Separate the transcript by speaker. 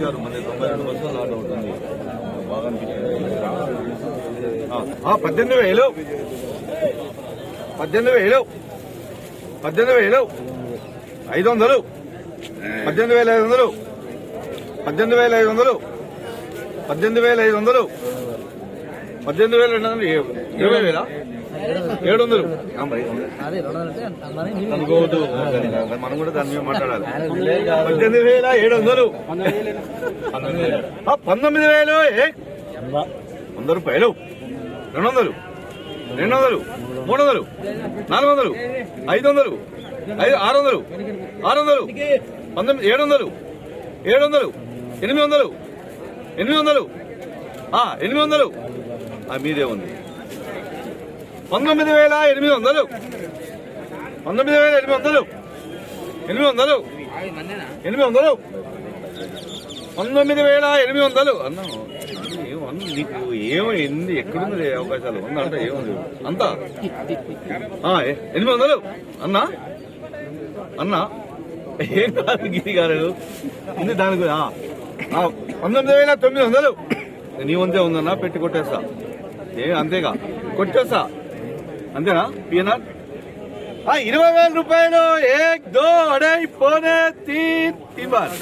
Speaker 1: గారు మళ్ళీ 92 బస్సులు లాట్ అవుతుంది. బాగా అనిపించింది. 18,000 18,000 18,500 18,500 18,500 18,200 18,200 20,000 700 అనుకోవద్దు. మనం కూడా దాని మీద మాట్లాడాలి. 18,700 19,000 100 రూపాయలు 200 200 300 400 500 600 600 700 700 800 800 800 మీదే ఉంది. 19,800 19,800 800 19,800 అన్నా. నీకు ఏమైంది? ఎక్కడుంది అవకాశాలు ఉందంటే ఏముంది అంతా 800 అన్నా అన్నా ఏం కాదు. గిరి గారు ఉంది దానికి 19,900 నీ వంతే ఉందన్నా. పెట్టి కొట్టేస్తా. అంతేగా కొట్టేస్తా. అంతేనా? పిఎన్ఆర్ 20,000 రూపాయలు 1 2 2.5 3 3 బార్.